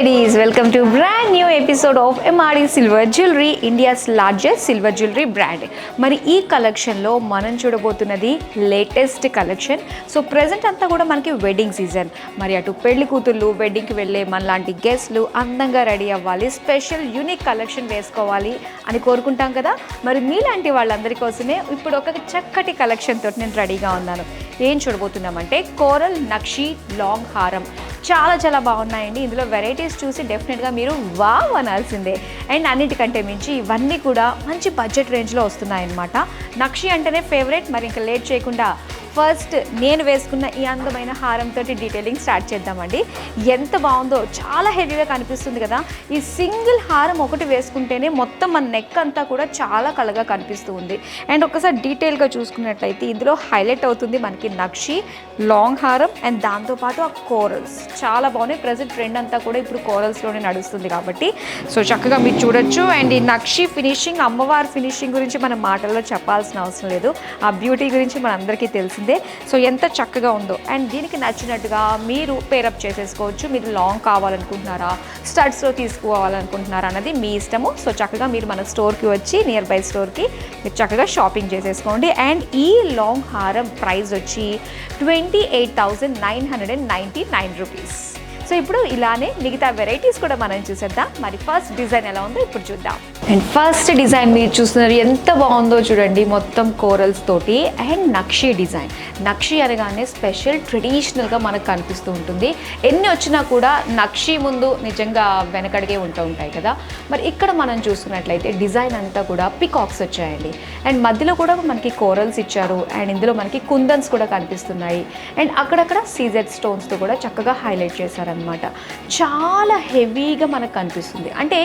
ladies, welcome to brand new episode of MRD Silver Jewelry, India's largest silver jewelry brand. మరి ఈ కలెక్షన్లో మనం చూడబోతున్నది latest collection. So present అంతా కూడా మనకి వెడ్డింగ్ సీజన్. మరి అటు పెళ్లి కూతుళ్ళు వెడ్డింగ్కి వెళ్ళే మనలాంటి గెస్ట్లు అందంగా రెడీ అవ్వాలి, స్పెషల్ యూనిక్ కలెక్షన్ వేసుకోవాలి అని కోరుకుంటాం కదా. మరి మీలాంటి వాళ్ళందరి కోసమే ఇప్పుడు ఒక చక్కటి కలెక్షన్ తోటి నేను రెడీగా ఉన్నాను. ఏం చూడబోతున్నామంటే కోరల్ నక్షి లాంగ్ హారం. చాలా బాగున్నాయండి. ఇందులో వెరైటీస్ చూసి డెఫినెట్గా మీరు వావ్ అనాల్సిందే. అండ్ అన్నిటికంటే మించి ఇవన్నీ కూడా మంచి బడ్జెట్ రేంజ్లో వస్తున్నాయన్నమాట. నక్షి అంటేనే ఫేవరెట్. మరి ఇంకా లేట్ చేయకుండా ఫస్ట్ నేను వేసుకున్న ఈ అందమైన హారంతో డీటెయిలింగ్ స్టార్ట్ చేద్దామండి. ఎంత బాగుందో, చాలా హెవీగా కనిపిస్తుంది కదా. ఈ సింగిల్ హారం ఒకటి వేసుకుంటేనే మొత్తం మన నెక్ అంతా కూడా చాలా కళగా కనిపిస్తూ ఉంది. అండ్ ఒకసారి డీటెయిల్గా చూసుకున్నట్లయితే ఇందులో హైలైట్ అవుతుంది మనకి నక్షి లాంగ్ హారం అండ్ దాంతోపాటు ఆ కోరల్స్ చాలా బాగున్నాయి. ప్రజెంట్ ట్రెండ్ అంతా కూడా ఇప్పుడు కోరల్స్లోనే నడుస్తుంది కాబట్టి సో చక్కగా మీరు చూడొచ్చు. అండ్ ఈ నక్షి ఫినిషింగ్, అమ్మవారి ఫినిషింగ్ గురించి మనం మాటల్లో చెప్పాల్సిన అవసరం లేదు. ఆ బ్యూటీ గురించి మనందరికీ తెలిసింది. సో ఎంత చక్కగా ఉందో. అండ్ దీనికి నచ్చినట్టుగా మీరు పేరప్ చేసేసుకోవచ్చు. మీరు లాంగ్ కావాలనుకుంటున్నారా, స్టడ్స్లో తీసుకోవాలనుకుంటున్నారా అన్నది మీ ఇష్టము. సో చక్కగా మీరు మన స్టోర్కి వచ్చి నియర్ బై స్టోర్కి మీరు చక్కగా షాపింగ్ చేసేసుకోండి. అండ్ ఈ లాంగ్ హారం ప్రైస్ వచ్చి 28,999 రూపీస్. సో ఇప్పుడు ఇలానే మిగతా వెరైటీస్ కూడా మనం చూసేద్దాం. మరి ఫస్ట్ డిజైన్ ఎలా ఉందో ఇప్పుడు చూద్దాం. అండ్ ఫస్ట్ డిజైన్ మీరు చూస్తున్నారు, ఎంత బాగుందో చూడండి. మొత్తం కోరల్స్ తోటి అండ్ నక్షి డిజైన్. నక్షి అనగానే స్పెషల్, ట్రెడిషనల్గా మనకు కనిపిస్తూ ఉంటుంది. ఎన్ని వచ్చినా కూడా నక్షి ముందు నిజంగా వెనకడిగే ఉంటాయి కదా. మరి ఇక్కడ మనం చూసుకున్నట్లయితే డిజైన్ అంతా కూడా పికాక్స్ వచ్చాయండి. అండ్ మధ్యలో కూడా మనకి కోరల్స్ ఇచ్చారు. అండ్ ఇందులో మనకి కుందన్స్ కూడా కనిపిస్తున్నాయి. అండ్ అక్కడక్కడ సీజెడ్ స్టోన్స్తో కూడా చక్కగా హైలైట్ చేశారనమాట. చాలా హెవీగా మనకు కనిపిస్తుంది. అంటే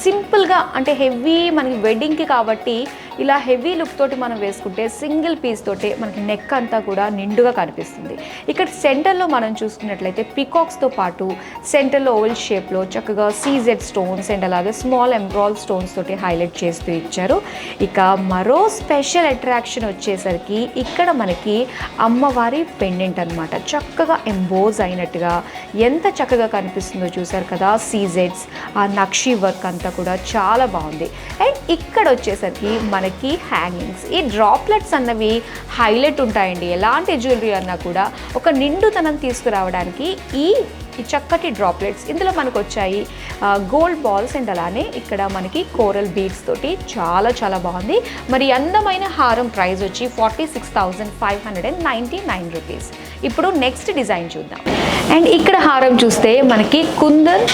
సింపుల్గా, అంటే హెవీ మనకి వెడ్డింగ్కి కాబట్టి ఇలా హెవీ లుక్ తోటి మనం వేసుకుంటే సింగిల్ పీస్ తోటి మనకి నెక్ అంతా కూడా నిండుగా కనిపిస్తుంది. ఇక్కడ సెంటర్లో మనం చూసుకున్నట్లయితే పికాక్స్తో పాటు సెంటర్లో ఓవల్ షేప్లో చక్కగా సీజెడ్ స్టోన్స్ అండ్ అలాగే స్మాల్ ఎంబ్రాయిల్ స్టోన్స్ తోటి హైలైట్ చేస్తూ ఇచ్చారు. ఇక మరో స్పెషల్ అట్రాక్షన్ వచ్చేసరికి ఇక్కడ మనకి అమ్మవారి పెండెంట్ అనమాట. చక్కగా ఎంబోజ్ అయినట్టుగా ఎంత చక్కగా కనిపిస్తుందో చూసారు కదా. సీజెడ్స్, ఆ నక్షి వర్క్ అంతా కూడా చాలా బాగుంది. అండ్ ఇక్కడ వచ్చేసరికి మనకి హ్యాంగింగ్స్, ఈ డ్రాప్లెట్స్ అన్నవి హైలైట్ ఉంటాయండి. ఎలాంటి జ్యువెలరీ అన్నా కూడా ఒక నిండుతనం తీసుకురావడానికి ఈ చక్కటి డ్రాప్లెట్స్ ఇందులో మనకు వచ్చాయి. గోల్డ్ బాల్స్ అండ్ అలానే ఇక్కడ మనకి కోరల్ బీడ్స్ తోటి చాలా బాగుంది. మరి అందమైన హారం ప్రైస్ వచ్చి 46,599 రూపీస్. ఇప్పుడు నెక్స్ట్ డిజైన్ చూద్దాం. అండ్ ఇక్కడ హారం చూస్తే మనకి కుందన్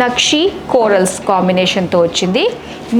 నక్షి కోరల్స్ కాంబినేషన్తో వచ్చింది.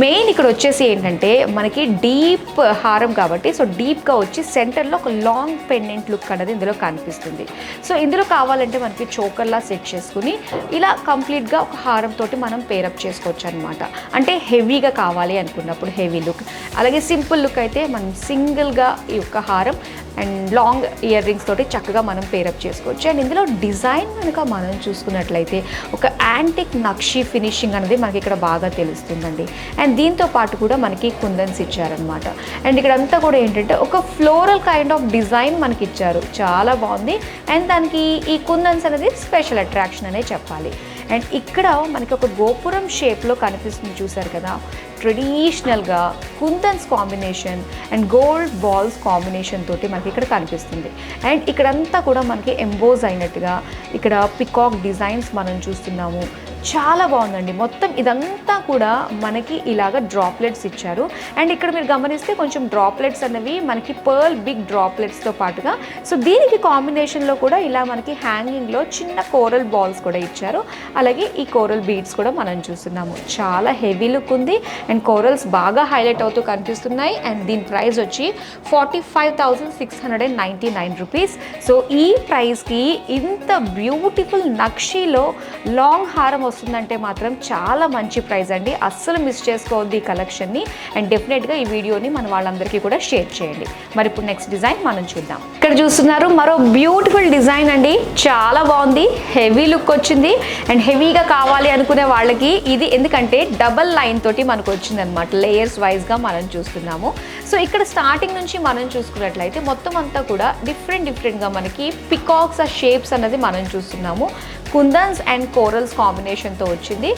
మెయిన్ ఇక్కడ వచ్చేసి ఏంటంటే మనకి డీప్ హారం కాబట్టి సో డీప్గా వచ్చి సెంటర్లో ఒక లాంగ్ పెండెంట్ లుక్ అనేది ఇందులో కనిపిస్తుంది. సో ఇందులో కావాలంటే మనకి చోకర్లా సెట్ చేసుకుని ఇలా కంప్లీట్గా ఒక హారం తోటి మనం పేరప్ చేసుకోవచ్చు అనమాట. అంటే హెవీగా కావాలి అనుకున్నప్పుడు హెవీ లుక్, అలాగే సింపుల్ లుక్ అయితే మనం సింగిల్గా ఈ యొక్క హారం అండ్ లాంగ్ ఇయర్ రింగ్స్ తోటి చక్కగా మనం పేరప్ చేసుకోవచ్చు. అండ్ ఇందులో డిజైన్ కనుక మనం చూసుకున్నట్లయితే ఒక యాంటిక్ నక్షి ఫినిషింగ్ అనేది మనకి ఇక్కడ బాగా తెలుస్తుందండి. అండ్ దీంతో పాటు కూడా మనకి కుందన్స్ ఇచ్చారనమాట. అండ్ ఇక్కడ అంతా కూడా ఏంటంటే ఒక ఫ్లోరల్ కైండ్ ఆఫ్ డిజైన్ మనకి ఇచ్చారు. చాలా బాగుంది. అండ్ దానికి ఈ కుందన్స్ అనేది స్పెషల్ అట్రాక్షన్ అనే చెప్పాలి. అండ్ ఇక్కడ మనకి ఒక గోపురం షేప్లో కనిపిస్తుంది చూసారు కదా. ట్రెడిషనల్గా kundans combination and gold balls combination తోటి మనకి ఇక్కడ కనిపిస్తుంది. అండ్ ఇక్కడంతా కూడా మనకి ఎంబోజ్ అయినట్టుగా ఇక్కడ పికాక్ డిజైన్స్ మనం చూస్తున్నాము. చాలా బాగుందండి. మొత్తం ఇదంతా కూడా మనకి ఇలాగ డ్రాప్లెట్స్ ఇచ్చారు. అండ్ ఇక్కడ మీరు గమనిస్తే కొంచెం డ్రాప్లెట్స్ అనేవి మనకి పర్ల్ బిగ్ డ్రాప్లెట్స్తో పాటుగా సో దీనికి కాంబినేషన్లో కూడా ఇలా మనకి హ్యాంగింగ్లో చిన్న కోరల్ బాల్స్ కూడా ఇచ్చారు. అలాగే ఈ కోరల్ బీడ్స్ కూడా మనం చూస్తున్నాము. చాలా హెవీ లుక్ ఉంది. అండ్ కోరల్స్ బాగా హైలైట్ అవుతూ కనిపిస్తున్నాయి. అండ్ దీని ప్రైస్ వచ్చి 45,699 రూపీస్. సో ఈ ప్రైస్కి ఇంత బ్యూటిఫుల్ నక్షిలో లాంగ్ హారం వస్తుందంటే మాత్రం చాలా మంచి ప్రైస్ అండి. అస్సలు మిస్ చేసుకోవద్దు ఈ కలెక్షన్ని. అండ్ డెఫినెట్గా ఈ వీడియోని మన వాళ్ళందరికీ కూడా షేర్ చేయండి. మరి ఇప్పుడు నెక్స్ట్ డిజైన్ మనం చూద్దాం. ఇక్కడ చూస్తున్నారు మరో బ్యూటిఫుల్ డిజైన్ అండి. చాలా బాగుంది, హెవీ లుక్ వచ్చింది. అండ్ హెవీగా కావాలి అనుకునే వాళ్ళకి ఇది, ఎందుకంటే డబల్ లైన్ తోటి మనకు వచ్చిందనమాట. లేయర్స్ వైజ్గా మనం చూస్తున్నాము. సో ఇక్కడ స్టార్టింగ్ నుంచి మనం చూసుకున్నట్లయితే మొత్తం అంతా కూడా డిఫరెంట్గా మనకి పికాక్స్ ఆ షేప్స్ అన్నది మనం చూస్తున్నాము. కుందన్స్ అండ్ కోరల్స్ కాంబినేషన్తో వచ్చింది.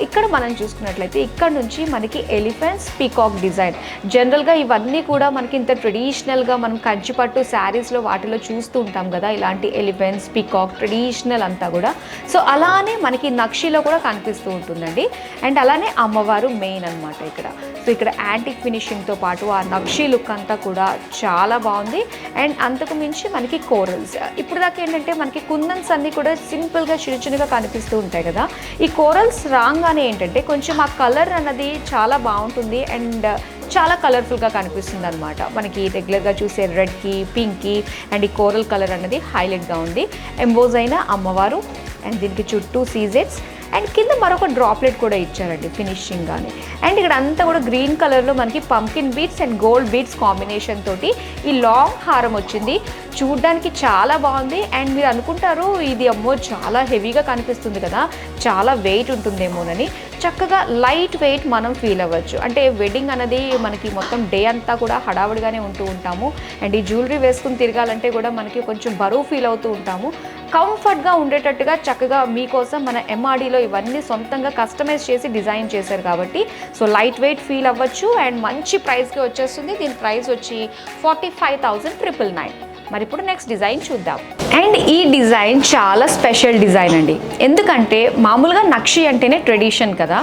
ఇక్కడ మనం చూసుకున్నట్లయితే ఇక్కడ నుంచి మనకి ఎలిఫెంట్స్ పీకాక్ డిజైన్. జనరల్గా ఇవన్నీ కూడా మనకి ఇంత ట్రెడిషనల్గా మనం కంచిపట్టు శారీస్లో వాటిలో చూస్తూ ఉంటాం కదా, ఇలాంటి ఎలిఫెంట్స్ పీకాక్ ట్రెడిషనల్ అంతా కూడా. సో అలానే మనకి నక్షిలో కూడా కనిపిస్తూ ఉంటుందండి. అండ్ అలానే అమ్మవారు మెయిన్ అనమాట ఇక్కడ. సో ఇక్కడ యాంటిక్ ఫినిషింగ్తో పాటు ఆ నక్షి లుక్ అంతా కూడా చాలా బాగుంది. అండ్ అంతకు మించి మనకి కోరల్స్, ఇప్పుడు దాకా ఏంటంటే మనకి కుందన్స్ అన్నీ కూడా సింపుల్గా చిన్నగా కనిపిస్తూ ఉంటాయి కదా, ఈ కోరల్స్ రాగానే ఏంటంటే కొంచెం ఆ కలర్ అన్నది చాలా బాగుంటుంది అండ్ చాలా కలర్ఫుల్గా కనిపిస్తుంది అనమాట. మనకి రెగ్యులర్గా చూసే రెడ్కి పింక్కి అండ్ ఈ కోరల్ కలర్ అన్నది హైలైట్గా ఉంది. ఎంబోజ్ అయిన అమ్మవారు అండ్ దీనికి చుట్టూ సీజెట్స్ అండ్ కింద మరొక డ్రాప్లెట్ కూడా ఇచ్చారండి ఫినిషింగ్ కానీ. అండ్ ఇక్కడ అంతా కూడా గ్రీన్ కలర్లో మనకి pumpkin beads and gold beads combination తోటి ఈ లాంగ్ హారం వచ్చింది. చూడ్డానికి చాలా బాగుంది. అండ్ మీరు అనుకుంటారు ఇది అమ్మో చాలా హెవీగా కనిపిస్తుంది కదా, చాలా వెయిట్ ఉంటుందేమోనని. చక్కగా లైట్ వెయిట్ మనం ఫీల్ అవ్వచ్చు. అంటే వెడ్డింగ్ అనేది మనకి మొత్తం డే అంతా కూడా హడావుడిగానే ఉంటూ ఉంటాము. అండ్ ఈ జ్యువెలరీ వేసుకుని తిరగాలంటే కూడా మనకి కొంచెం బరువు ఫీల్ అవుతూ ఉంటాము. కంఫర్ట్గా ఉండేటట్టుగా చక్కగా మీకోసం మన ఎంఆర్డీలో ఇవన్నీ సొంతంగా కస్టమైజ్ చేసి డిజైన్ చేశారు కాబట్టి సో లైట్ వెయిట్ ఫీల్ అవ్వచ్చు అండ్ మంచి ప్రైస్కి వచ్చేస్తుంది. దీని ప్రైస్ వచ్చి 45,999. మరి ఇప్పుడు నెక్స్ట్ డిజైన్ చూద్దాం. అండ్ ఈ డిజైన్ చాలా స్పెషల్ డిజైన్ అండి. ఎందుకంటే మామూలుగా నక్షి అంటేనే ట్రెడిషన్ కదా,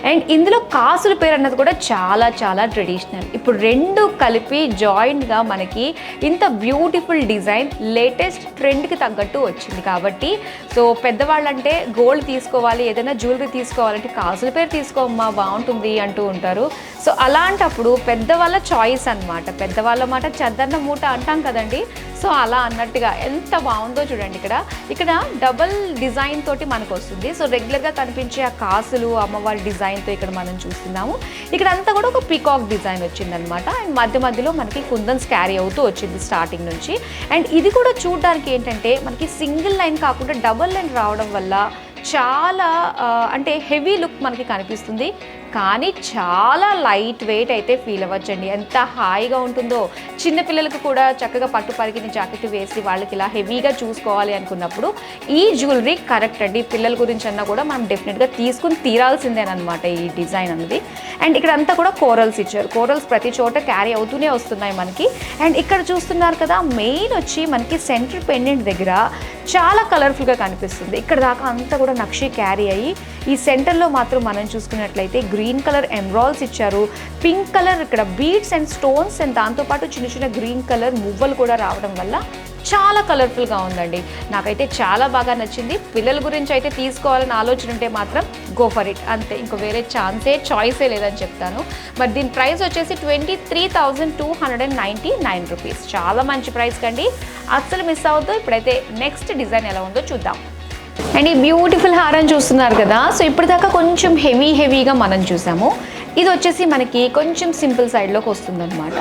అండ్ ఇందులో కాసుల పేరు అన్నది కూడా చాలా చాలా ట్రెడిషనల్. ఇప్పుడు రెండు కలిపి జాయింట్గా మనకి ఇంత బ్యూటిఫుల్ డిజైన్ లేటెస్ట్ ట్రెండ్కి తగ్గట్టు వచ్చింది కాబట్టి సో పెద్దవాళ్ళంటే గోల్డ్ తీసుకోవాలి, ఏదైనా జ్యువెలరీ తీసుకోవాలంటే కాసుల పేరు తీసుకోమ్మా బాగుంటుంది అంటూ ఉంటారు. సో అలాంటప్పుడు పెద్దవాళ్ళ చాయిస్ అనమాట, పెద్దవాళ్ళ మాట చద్దన్న మూట అంటాం కదండి. సో అలా అన్నట్టుగా ఎంత బాగుందో చూడండి. ఇక్కడ డబల్ డిజైన్ తోటి మనకు వస్తుంది. సో రెగ్యులర్గా కనిపించే ఆ కాసులు అమ్మవారి డిజైన్తో ఇక్కడ మనం చూస్తున్నాము. ఇక్కడ అంతా కూడా ఒక పీకాక్ డిజైన్ వచ్చిందనమాట. అండ్ మధ్య మధ్యలో మనకి కుందన్స్ క్యారీ అవుతూ వచ్చింది స్టార్టింగ్ నుంచి. అండ్ ఇది కూడా చూడడానికి ఏంటంటే మనకి సింగిల్ లైన్ కాకుండా డబల్ లైన్ రావడం వల్ల చాలా అంటే హెవీ లుక్ మనకి కనిపిస్తుంది, కానీ చాలా లైట్ వెయిట్ అయితే ఫీల్ అవ్వచ్చండి. ఎంత హాయిగా ఉంటుందో. చిన్నపిల్లలకు కూడా చక్కగా పట్టు పరిగిన జాకెట్ వేసి వాళ్ళకి ఇలా హెవీగా చూసుకోవాలి అనుకున్నప్పుడు ఈ జ్యువెలరీ కరెక్ట్ అండి. పిల్లల గురించి అన్నా కూడా మనం డెఫినెట్గా తీసుకుని తీరాల్సిందేనమాట ఈ డిజైన్ అనేది. అండ్ ఇక్కడ అంతా కూడా కోరల్స్ ఇచ్చారు. కోరల్స్ ప్రతి చోట క్యారీ అవుతూనే వస్తున్నాయి మనకి. అండ్ ఇక్కడ చూస్తున్నారు కదా, మెయిన్ వచ్చి మనకి సెంటర్ పెండెంట్ దగ్గర చాలా కలర్ఫుల్గా కనిపిస్తుంది. ఇక్కడ దాకా అంతా కూడా నక్షి క్యారీ అయ్యి ఈ సెంటర్లో మాత్రం మనం చూసుకున్నట్లయితే గ్రీన్ కలర్ ఎమ్రాల్స్ ఇచ్చారు, పింక్ కలర్ ఇక్కడ బీడ్స్ అండ్ స్టోన్స్ అండ్ దాంతోపాటు చిన్న చిన్న గ్రీన్ కలర్ మువ్వలు కూడా రావడం వల్ల చాలా కలర్ఫుల్గా ఉందండి. నాకైతే చాలా బాగా నచ్చింది. పిల్లల గురించి అయితే తీసుకోవాలని ఆలోచన ఉంటే మాత్రం గో ఫర్ ఇట్ అంతే, ఇంకో వేరే చాయిసే లేదని చెప్తాను. మరి దీని ప్రైస్ వచ్చేసి 23,299 రూపీస్. చాలా మంచి ప్రైస్ కండి, అస్సలు మిస్ అవ్వద్దు. ఇప్పుడైతే నెక్స్ట్ డిజైన్ ఎలా ఉందో చూద్దాం. అండ్ ఈ బ్యూటిఫుల్ హారం చూస్తున్నారు కదా, సో ఇప్పటిదాకా కొంచెం హెవీగా మనం చూసాము. ఇది వచ్చేసి మనకి కొంచెం సింపుల్ సైడ్లోకి వస్తుందన్నమాట.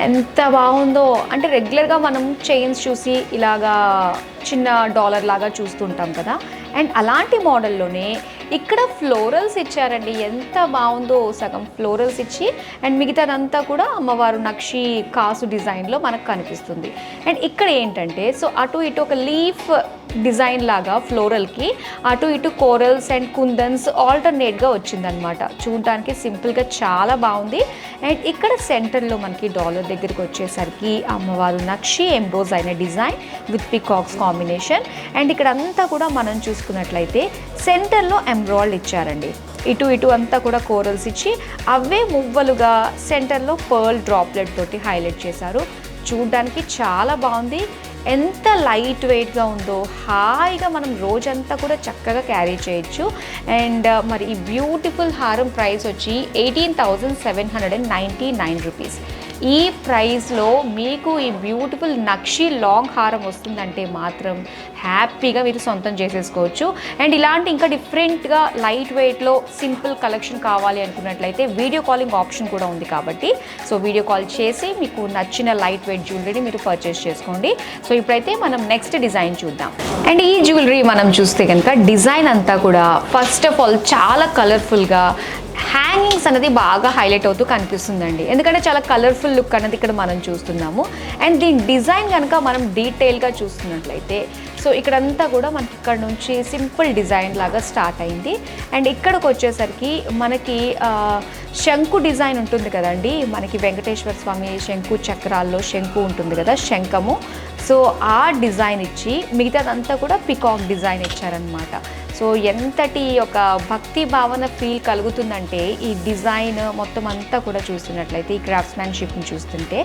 ఎంత బాగుందో అంటే రెగ్యులర్గా మనం చైన్స్ చూసి ఇలాగా చిన్న డాలర్ లాగా చూస్తుంటాం కదా, అండ్ అలాంటి మోడల్లోనే ఇక్కడ ఫ్లోరల్స్ ఇచ్చారండి. ఎంత బాగుందో, సగం ఫ్లోరల్స్ ఇచ్చి అండ్ మిగతాదంతా కూడా అమ్మవారు నక్షి కాసు డిజైన్లో మనకు కనిపిస్తుంది. అండ్ ఇక్కడ ఏంటంటే సో అటు ఇటు ఒక లీఫ్ డిజైన్ లాగా ఫ్లోరల్కి అటు ఇటు కోరల్స్ అండ్ కుందన్స్ ఆల్టర్నేట్గా వచ్చిందనమాట. చూడడానికి సింపుల్గా చాలా బాగుంది. అండ్ ఇక్కడ సెంటర్లో మనకి డాలర్ దగ్గరికి వచ్చేసరికి అమ్మవారు నక్షి ఎంబోజ్ అయిన design with peacocks combination. And ఇక్కడ అంతా కూడా మనం చూసుకున్నట్లయితే సెంటర్లో ఎంబ్రాయిడ్ ఇచ్చారండి. ఇటు అంతా కూడా కోరల్స్ ఇచ్చి అవే మువ్వలుగా సెంటర్లో పర్ల్ డ్రాప్లెట్ తోటి హైలైట్ చేశారు. చూడడానికి చాలా బాగుంది. ఎంత లైట్ వెయిట్గా ఉందో, హాయిగా మనం రోజంతా కూడా చక్కగా క్యారీ చేయొచ్చు. అండ్ మరి ఈ బ్యూటిఫుల్ హారం ప్రైస్ వచ్చి 18,799 రూపీస్. ఈ ప్రైస్లో మీకు ఈ బ్యూటిఫుల్ నక్షి లాంగ్ హారం వస్తుందంటే మాత్రం హ్యాపీగా మీరు సొంతం చేసేసుకోవచ్చు. అండ్ ఇలాంటి ఇంకా డిఫరెంట్గా లైట్ వెయిట్లో సింపుల్ కలెక్షన్ కావాలి అనుకున్నట్లయితే వీడియో కాలింగ్ ఆప్షన్ కూడా ఉంది కాబట్టి సో వీడియో కాల్ చేసి మీకు నచ్చిన లైట్ వెయిట్ జ్యువెలరీని మీరు పర్చేస్ చేసుకోండి. సో ఇప్పుడైతే మనం నెక్స్ట్ డిజైన్ చూద్దాం. అండ్ ఈ జ్యువెలరీ మనం చూస్తే కనుక డిజైన్ అంతా కూడా ఫస్ట్ ఆఫ్ ఆల్ చాలా కలర్ఫుల్గా హ్యాంగింగ్స్ అనేది బాగా హైలైట్ అవుతూ కనిపిస్తుందండి. ఎందుకంటే చాలా కలర్ఫుల్ లుక్ అనేది ఇక్కడ మనం చూస్తున్నాము. అండ్ దీని డిజైన్ కనుక మనం డీటెయిల్గా చూస్తున్నట్లయితే సో ఇక్కడంతా కూడా మనకి ఇక్కడ నుంచి సింపుల్ డిజైన్ లాగా స్టార్ట్ అయింది. అండ్ ఇక్కడికి వచ్చేసరికి మనకి శంకు డిజైన్ ఉంటుంది కదండి, మనకి వెంకటేశ్వర స్వామి శంకు చక్రాల్లో శంకు ఉంటుంది కదా, శంఖము. సో ఆ డిజైన్ ఇచ్చి మిగతాదంతా కూడా పికాక్ డిజైన్ ఇచ్చారనమాట. సో ఎంతటి ఒక భక్తి భావన ఫీల్ కలుగుతుందంటే ఈ డిజైన్ మొత్తం అంతా కూడా చూస్తున్నట్లయితే, ఈ క్రాఫ్ట్స్మెన్షిప్ని చూస్తుంటే.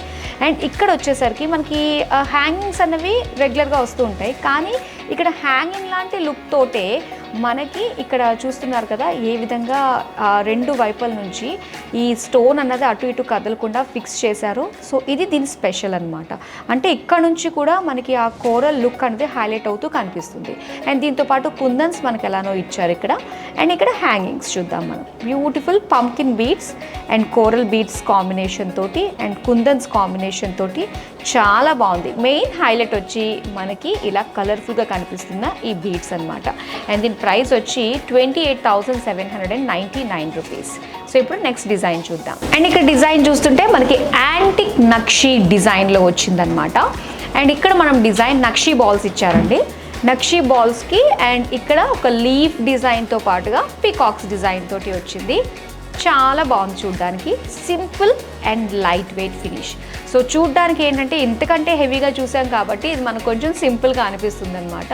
అండ్ ఇక్కడ వచ్చేసరికి మనకి హ్యాంగింగ్స్ అన్నవి రెగ్యులర్గా వస్తూ ఉంటాయి, కానీ ఇక్కడ హ్యాంగింగ్ లాంటి లుక్ తోటే మనకి ఇక్కడ చూస్తున్నారు కదా ఏ విధంగా రెండు వైపుల నుంచి ఈ స్టోన్ అన్నది అటు ఇటు కదలకుండా ఫిక్స్ చేశారు. సో ఇది దీని స్పెషల్ అనమాట. అంటే ఇక్కడ నుంచి కూడా మనకి ఆ కోరల్ లుక్ అనేది హైలైట్ అవుతూ కనిపిస్తుంది. అండ్ దీంతోపాటు కుందన్స్ మనకి ఎలానో ఇచ్చారు ఇక్కడ. అండ్ ఇక్కడ హ్యాంగింగ్స్ చూద్దాం మనం. Beautiful pumpkin beads and coral beads combination తోటి అండ్ కుందన్స్ కాంబినేషన్ తోటి చాలా బాగుంది. మెయిన్ హైలైట్ వచ్చి మనకి ఇలా కలర్ఫుల్గా కనిపిస్తున్న ఈ బీడ్స్ అనమాట. అండ్ దీని ప్రైస్ వచ్చి 28,799 రూపీస్. సో ఇప్పుడు నెక్స్ట్ డిజైన్ చూద్దాం. అండ్ ఇక్కడ డిజైన్ చూస్తుంటే మనకి యాంటిక్ నక్షీ డిజైన్లో వచ్చిందనమాట. అండ్ ఇక్కడ మనం డిజైన్ నక్షీ బాల్స్ ఇచ్చారండి, నక్షీ బాల్స్కి. అండ్ ఇక్కడ ఒక లీఫ్ డిజైన్తో పాటుగా పికాక్స్ డిజైన్ తోటి వచ్చింది. చాలా బాగుంది చూడడానికి, simple and light weight finish. So చూడడానికి ఏంటంటే ఇంతకంటే హెవీగా చూసాం కాబట్టి ఇది మనకు కొంచెం సింపుల్గా అనిపిస్తుంది అనమాట.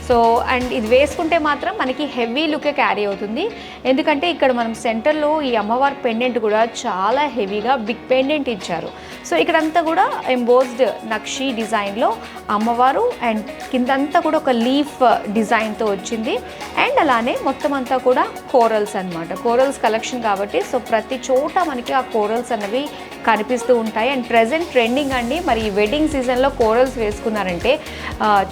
సో అండ్ ఇది వేసుకుంటే మాత్రం మనకి హెవీ లుకే క్యారీ అవుతుంది. ఎందుకంటే ఇక్కడ మనం సెంటర్లో ఈ అమ్మవారి పెండెంట్ కూడా చాలా హెవీగా బిగ్ పెండెంట్ ఇచ్చారు. సో ఇక్కడంతా కూడా ఎంబోస్డ్ నక్షీ డిజైన్లో అమ్మవారు అండ్ కిందంతా కూడా ఒక లీఫ్ డిజైన్తో వచ్చింది. అండ్ అలానే మొత్తం అంతా కూడా కోరల్స్ అనమాట, కోరల్స్ కలెక్షన్ కాబట్టి సో ప్రతి చోట మనకి ఆ కోరల్స్ అనేవి కనిపిస్తూ ఉంటాయి. అండ్ ప్రెజెంట్ ట్రెండింగ్ అండి. మరి ఈ వెడ్డింగ్ సీజన్లో కోరల్స్ వేసుకున్నారంటే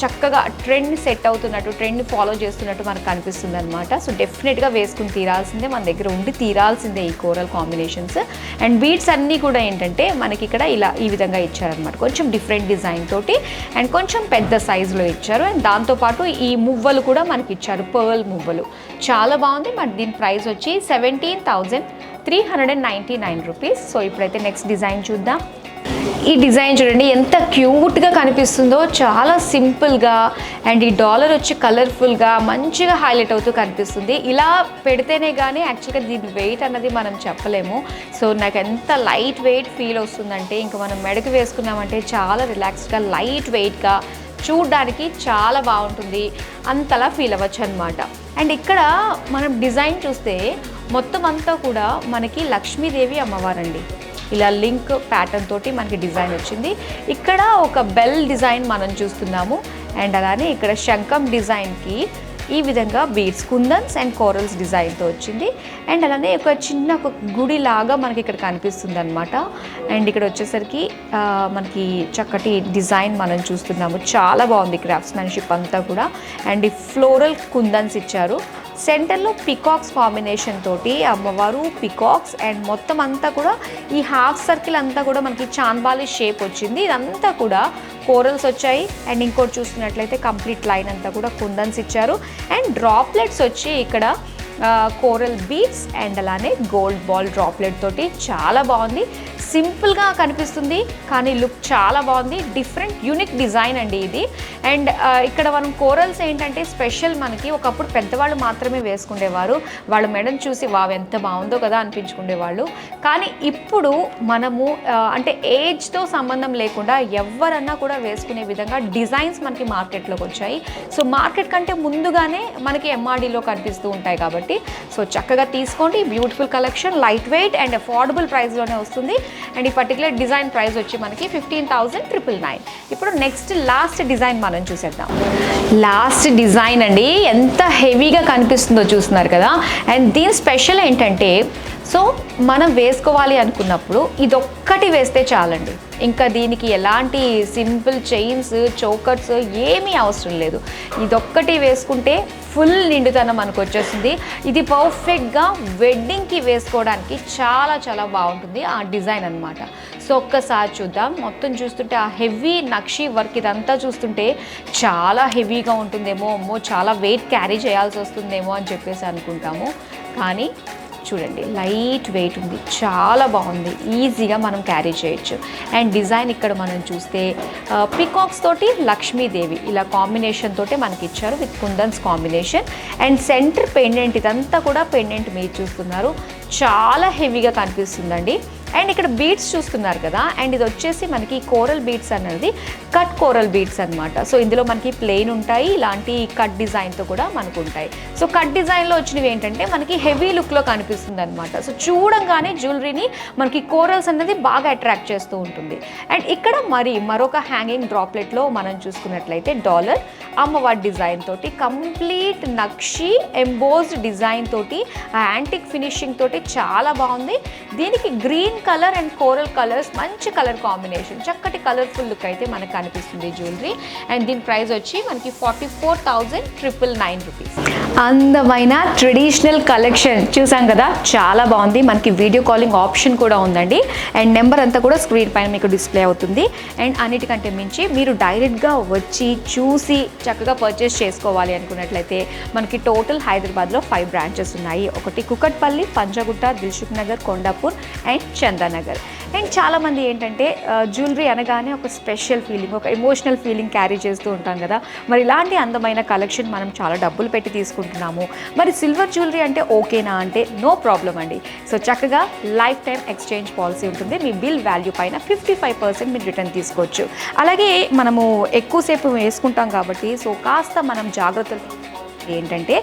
చక్కగా ట్రెండ్ సెట్ అవుతున్నట్టు, ట్రెండ్ ఫాలో చేస్తున్నట్టు మనకు కనిపిస్తుంది అనమాట. సో డెఫినెట్గా వేసుకుని తీరాల్సిందే, మన దగ్గర ఉండి తీరాల్సిందే ఈ కోరల్ కాంబినేషన్స్. అండ్ బీడ్స్ అన్నీ కూడా ఏంటంటే మనకి ఇక్కడ ఇలా ఈ విధంగా ఇచ్చారనమాట, కొంచెం డిఫరెంట్ డిజైన్ తోటి అండ్ కొంచెం పెద్ద సైజులో ఇచ్చారు. అండ్ దాంతోపాటు ఈ మువ్వలు కూడా మనకి ఇచ్చారు, పర్ల్ మువ్వలు. చాలా బాగుంది. మరి దీని ప్రైస్ వచ్చి 17,399 రూపీస్. సో ఇప్పుడైతే నెక్స్ట్ డిజైన్ చూద్దాం. ఈ డిజైన్ చూడండి ఎంత క్యూట్గా కనిపిస్తుందో, చాలా సింపుల్గా. అండ్ ఈ డాలర్ వచ్చి కలర్ఫుల్గా మంచిగా హైలైట్ అవుతూ కనిపిస్తుంది. ఇలా పెడితేనే కానీ యాక్చువల్గా దీని వెయిట్ అన్నది మనం చెప్పలేము. సో నాకు ఎంత లైట్ వెయిట్ ఫీల్ వస్తుందంటే ఇంకా మనం మెడకు వేసుకున్నామంటే చాలా రిలాక్స్డ్గా లైట్ వెయిట్గా చూడడానికి చాలా బాగుంటుంది, అంతలా ఫీల్ అవ్వచ్చు అనమాట. అండ్ ఇక్కడ మనం డిజైన్ చూస్తే మొత్తం అంతా కూడా మనకి లక్ష్మీదేవి అమ్మవారండి, ఇలా లింక్ ప్యాటర్న్ తోటి మనకి డిజైన్ వచ్చింది. ఇక్కడ ఒక బెల్ డిజైన్ మనం చూస్తున్నాము. అండ్ అలానే ఇక్కడ శంఖం డిజైన్కి ఈ విధంగా బీడ్స్, కుందన్స్ అండ్ కోరల్స్ డిజైన్తో వచ్చింది. అండ్ అలానే ఒక చిన్న ఒక గుడి లాగా మనకి ఇక్కడ కనిపిస్తుంది అనమాట. అండ్ ఇక్కడ వచ్చేసరికి మనకి చక్కటి డిజైన్ మనం చూస్తున్నాము, చాలా బాగుంది క్రాఫ్ట్స్మెన్షిప్ అంతా కూడా. అండ్ ఈ ఫ్లోరల్ కుందన్స్ ఇచ్చారు. సెంటర్లో పికాక్స్ కాంబినేషన్ తోటి అమ్మవారు, పికాక్స్ అండ్ మొత్తం అంతా కూడా ఈ హాఫ్ సర్కిల్ అంతా కూడా మనకి చాంద్బాలి షేప్ వచ్చింది. ఇదంతా కూడా కోరల్స్ వచ్చాయి. అండ్ ఇంకోటి చూస్తున్నట్లయితే కంప్లీట్ లైన్ అంతా కూడా కుందన్స్ ఇచ్చారు. అండ్ డ్రాప్లెట్స్ వచ్చి ఇక్కడ కోరల్ బీడ్స్ అండ్ అలానే గోల్డ్ బాల్ డ్రాప్లెట్ తోటి చాలా బాగుంది. సింపుల్గా కనిపిస్తుంది కానీ లుక్ చాలా బాగుంది. డిఫరెంట్ యూనిక్ డిజైన్ అండి ఇది. అండ్ ఇక్కడ మనం కోరల్స్ ఏంటంటే స్పెషల్, మనకి ఒకప్పుడు పెద్దవాళ్ళు మాత్రమే వేసుకునేవారు, వాళ్ళ మెడను చూసి వావ్ ఎంత బాగుందో కదా అనిపించుకునేవాళ్ళు. కానీ ఇప్పుడు మనము అంటే ఏజ్తో సంబంధం లేకుండా ఎవరన్నా కూడా వేసుకునే విధంగా డిజైన్స్ మనకి మార్కెట్లోకి వచ్చాయి. సో మార్కెట్ కంటే ముందుగానే మనకి ఎంఆర్డీలో కనిపిస్తూ ఉంటాయి కాబట్టి సో చక్కగా తీసుకోండి. Beautiful collection, light weight and affordable ప్రైస్లోనే వస్తుంది. అండ్ ఈ పర్టికులర్ డిజైన్ ప్రైస్ వచ్చి మనకి 15,999. ఇప్పుడు నెక్స్ట్ లాస్ట్ డిజైన్ మనం చూసేద్దాం. లాస్ట్ డిజైన్ అండి, ఎంత హెవీగా కనిపిస్తుందో చూస్తున్నారు కదా. అండ్ దీని స్పెషల్ ఏంటంటే సో మనం వేసుకోవాలి అనుకున్నప్పుడు ఇదొక్కటి వేస్తే చాలండి, ఇంకా దీనికి ఎలాంటి సింపుల్ చైన్స్, చోకర్స్ ఏమీ అవసరం లేదు. ఇదొక్కటి వేసుకుంటే ఫుల్ నిండుతనం మనకు వచ్చేస్తుంది. ఇది పర్ఫెక్ట్గా వెడ్డింగ్కి వేసుకోవడానికి చాలా చాలా బాగుంటుంది ఆ డిజైన్ అనమాట. సో ఒక్కసారి చూద్దాం. మొత్తం చూస్తుంటే ఆ హెవీ నక్షీ వర్క్ ఇదంతా చూస్తుంటే చాలా హెవీగా ఉంటుందేమో, అమ్మో చాలా వెయిట్ క్యారీ చేయాల్సి వస్తుందేమో అని చెప్పేసి అనుకుంటాము. కానీ చూడండి లైట్ వెయిట్ ఉంది, చాలా బాగుంది, ఈజీగా మనం క్యారీ చేయొచ్చు. అండ్ డిజైన్ ఇక్కడ మనం చూస్తే పికాక్స్ తోటి లక్ష్మీదేవి ఇలా కాంబినేషన్ తోటి మనకి ఇచ్చారు with kundans combination. And centre pendant, ఇదంతా కూడా పెండెంట్ మీరు చూస్తున్నారు, చాలా హెవీగా కనిపిస్తుందండి. అండ్ ఇక్కడ బీడ్స్ చూస్తున్నారు కదా, అండ్ ఇది వచ్చేసి మనకి కోరల్ బీడ్స్ అనేది కట్ కోరల్ బీడ్స్ అనమాట. సో ఇందులో మనకి ప్లెయిన్ ఉంటాయి, ఇలాంటి కట్ డిజైన్తో కూడా మనకు ఉంటాయి. సో కట్ డిజైన్లో వచ్చినవి ఏంటంటే మనకి హెవీ లుక్లో కనిపిస్తుంది అనమాట. సో చూడంగానే జ్యువెలరీని మనకి కోరల్స్ అనేది బాగా అట్రాక్ట్ చేస్తూ ఉంటుంది. అండ్ ఇక్కడ మరొక హ్యాంగింగ్ డ్రాప్లెట్లో మనం చూసుకున్నట్లయితే డాలర్ అమ్మవారి డిజైన్ తోటి కంప్లీట్ నక్షి ఎంబోజ్డ్ డిజైన్ తోటి యాంటిక్ ఫినిషింగ్ తోటి చాలా బాగుంది. దీనికి green colour and coral colours మంచి కలర్ కాంబినేషన్, చక్కటి కలర్ఫుల్ లుక్ అయితే మనకు కనిపిస్తుంది జ్యువెలరీ. అండ్ దీని ప్రైస్ వచ్చి మనకి 44,999 రూపీస్. అందమైన ట్రెడిషనల్ కలెక్షన్ చూసాం కదా, చాలా బాగుంది. మనకి వీడియో కాలింగ్ ఆప్షన్ కూడా ఉందండి. అండ్ నెంబర్ అంతా కూడా స్క్రీన్ పైన మీకు డిస్ప్లే అవుతుంది. అండ్ అన్నిటికంటే మించి మీరు డైరెక్ట్గా వచ్చి చూసి చక్కగా పర్చేస్ చేసుకోవాలి అనుకున్నట్లయితే మనకి టోటల్ హైదరాబాద్లో 5 బ్రాంచెస్ ఉన్నాయి. ఒకటి కుకట్పల్లి, పంజగుట్ట, దిల్సుఖ్ నగర్, కొండాపూర్ అండ్ చందానగర్. అండ్ చాలామంది ఏంటంటే జ్యువెలరీ అనగానే ఒక స్పెషల్ ఫీలింగ్, ఒక ఎమోషనల్ ఫీలింగ్ క్యారీ చేస్తూ ఉంటాం కదా. మరి ఇలాంటి అందమైన కలెక్షన్ మనం చాలా డబ్బులు పెట్టి తీసుకుంటున్నాము, మరి సిల్వర్ జ్యువెలరీ అంటే ఓకేనా అంటే నో ప్రాబ్లం అండి. సో చక్కగా లైఫ్ టైం ఎక్స్చేంజ్ పాలసీ ఉంటుంది. మీ బిల్ వాల్యూ పైన 55% మీరు రిటర్న్ తీసుకోవచ్చు. అలాగే మనము ఎక్కువసేపు వేసుకుంటాం కాబట్టి సో కాస్త మనం జాగ్రత్తలు ఏంటంటే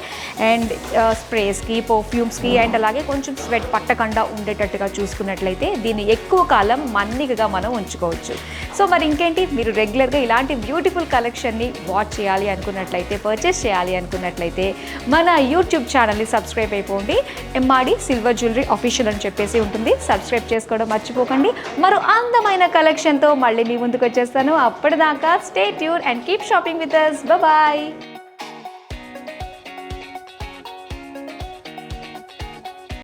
అండ్ స్ప్రేస్కి, పర్ఫ్యూమ్స్కి అండ్ అలాగే కొంచెం స్వెట్ పట్టకుండా ఉండేటట్టుగా చూసుకున్నట్లయితే దీన్ని ఎక్కువ కాలం మన్నికగా మనం ఉంచుకోవచ్చు. సో మరి ఇంకేంటి, మీరు రెగ్యులర్గా ఇలాంటి బ్యూటిఫుల్ కలెక్షన్ని వాచ్ చేయాలి అనుకున్నట్లయితే, పర్చేస్ చేయాలి అనుకున్నట్లయితే మన యూట్యూబ్ ఛానల్ని సబ్స్క్రైబ్ అయిపోండి. ఎంఆర్డి సిల్వర్ జ్యువెలరీ ఆఫీషియల్ అని చెప్పేసి ఉంటుంది, సబ్స్క్రైబ్ చేసుకోవడం మర్చిపోకండి. మరో అందమైన కలెక్షన్తో మళ్ళీ మీ ముందుకు వచ్చేస్తాను. అప్పటిదాకా stay tune and keep shopping with us. Bye bye.